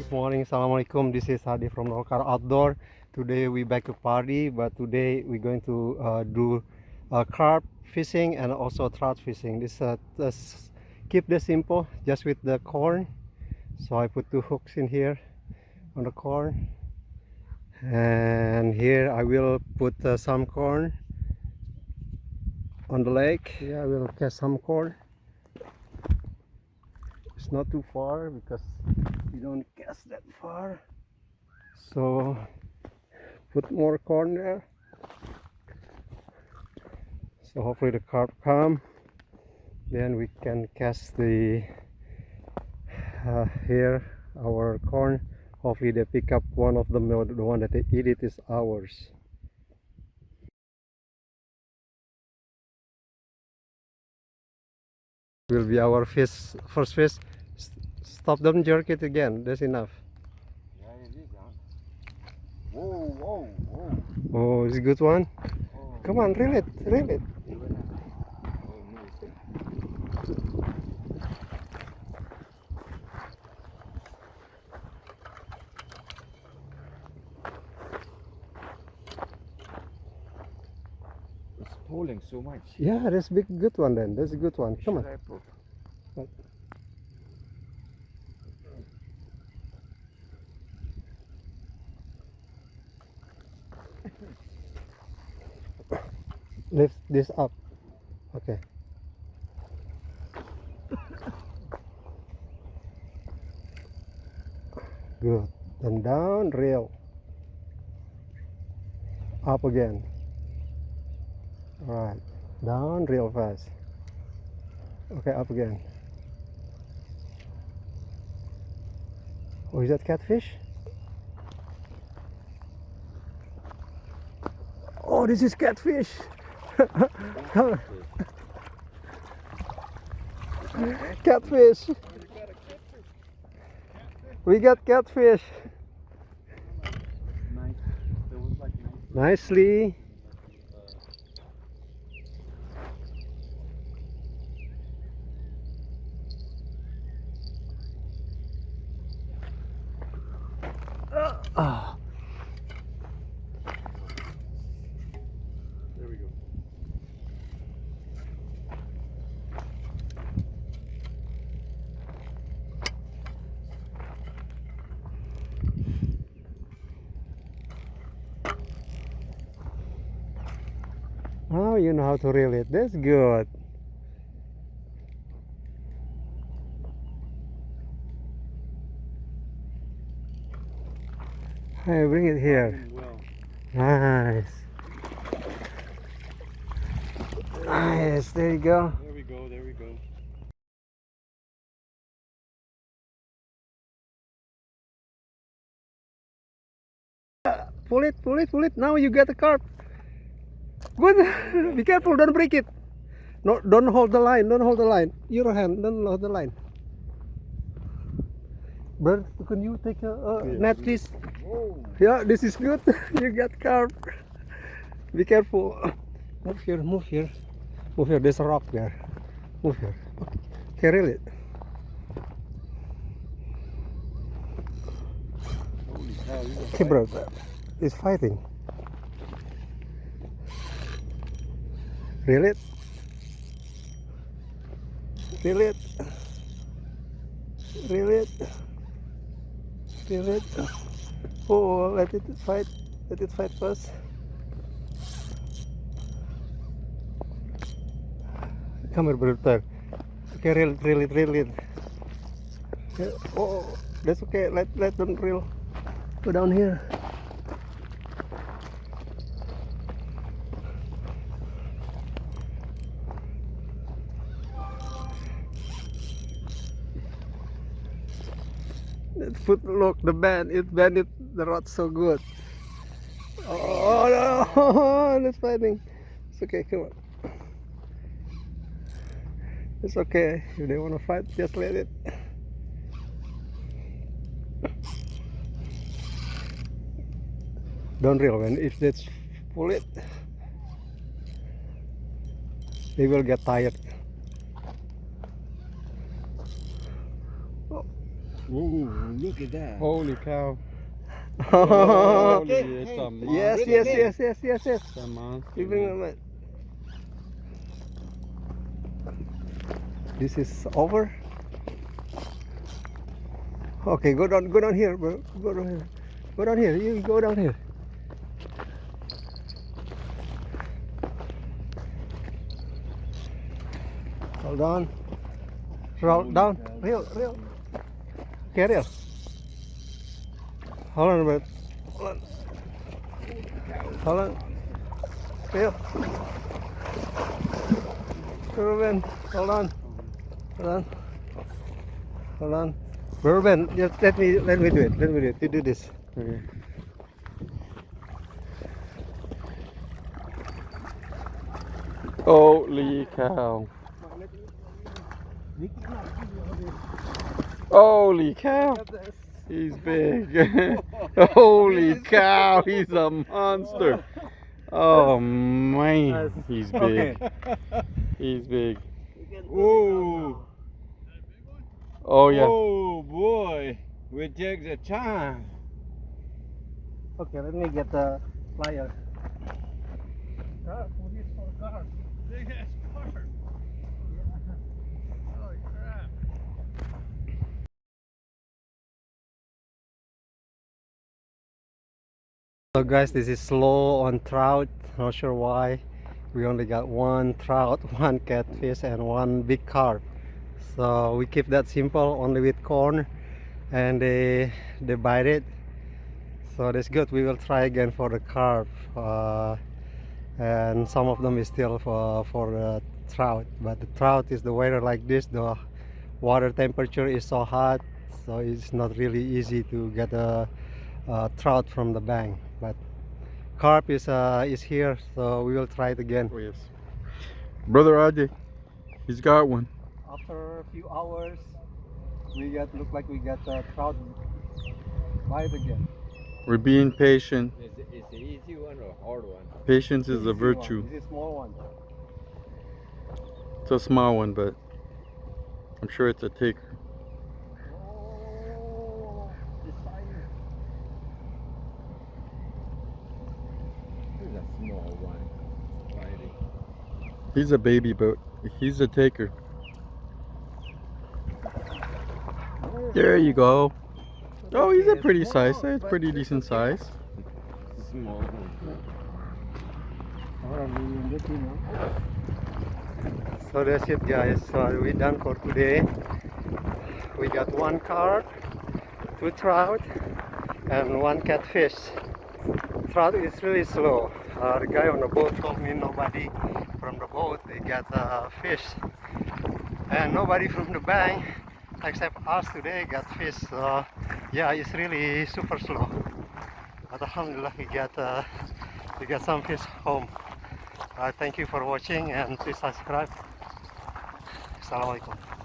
Good morning, Assalamualaikum. This is Hadi from NorCal Outdoor. Today we back to Pardee, but today we're going to do carp fishing and also trout fishing. This keep this simple, just with the corn. So I put two hooks in here on the corn, and here I will put some corn on the lake. Yeah, I will catch some corn. It's not too far because you don't cast that far, so put more corn there, so hopefully the carp come, then we can cast the here our corn. Hopefully they pick up one of them, or the one that they eat it is ours. Will be our fish, first fish. Stop them, jerk it again, that's enough. Yeah, it is, huh? Whoa, whoa, whoa. Oh, it's a good one. Oh, Come on, reel it, reel it. oh, no. It's pulling so much. Yeah, that's a big good one then. That's a good one. Come on. Should I put? Lift this up. Okay. Good. Then down, reel. Up again. Alright. Down, real fast. Okay, up again. Oh, is that catfish? Oh, this is catfish. Catfish. We got catfish. Nice. There was like nice. Nicely. Ah. There we go. Oh, you know how to reel it. That's good. Hey, bring it here. Well, Nice. Nice. There you go. there we go, there we go. Pull it, pull it, pull it. Now you get the carp. Good. Be careful, don't break it. No, don't hold the line, don't hold the line. Your hand, don't hold the line. Bird, can you take a net, please? Whoa. Yeah, this is good. You got carp. Be careful. Move here, move here. Move here, there's a rock there. Move here. Okay, reel it. Holy cow, you Okay, bro. It's fighting. Reel it. Reel it. Reel it. Reel it. Oh, let it fight. Let it fight first. Come here, brother. Okay, reel it, reel it, reel it. Yeah, oh, that's okay. Let them reel. Go down here. That foot, look, the bend it the rod so good. Oh no, it's fighting. It's okay, come on. It's okay. If they want to fight, just let it. Don't reel when if they pull it, they will get tired. Oh. Ooh, look at that. Holy cow. Oh, Holy, Okay, it's hey. a monster. yes, Bring yes, it in. yes, yes, yes, yes. It's a monster. You bring man. them in. This is over. Okay, go down here, bro. Go down here. Go down here. You go down here. Hold on. Roll down. Reel. Okay, reel. Hold on a minute. Hold on. Reel. Ruben, hold on. Hold on. Ruben, just let me do it. You do this. Okay. Holy cow. Holy cow. He's big. Holy cow, he's a monster. Oh man, he's big. He's big. Ooh. Oh yeah. Oh boy. We take the time. Okay, let me get the flyer. Carp, what is for carp? Big ass carp. Holy crap. So guys, this is slow on trout. Not sure why. We only got one trout, one catfish, and one big carp. So we keep that simple, only with corn, and they bite it. So that's good. We will try again for the carp, and some of them is still for trout. But the trout is the weather like this. The water temperature is so hot, so it's not really easy to get a trout from the bank. But carp is here, so we will try it again. Oh yes. Brother Ade, he's got one. After a few hours, look like we got a trout bite again. We're being patient. Is it the easy one or hard one? Patience is a Easy virtue. one. This is small one. It's a small one, but I'm sure it's a taker. Oh, this fire. This is a small one. Fighting. He's a baby, but he's a taker. There you go. Oh, he's a pretty size. It's pretty decent size. Small one. So that's it, guys. So we're done for today. We got one carp, two trout, and one catfish. Trout is really slow. The guy on the boat told me nobody from the boat they got fish, and nobody from the bank except us today got fish. So yeah, it's really super slow. But alhamdulillah, we got some fish home. Thank you for watching, and please subscribe. Assalamualaikum.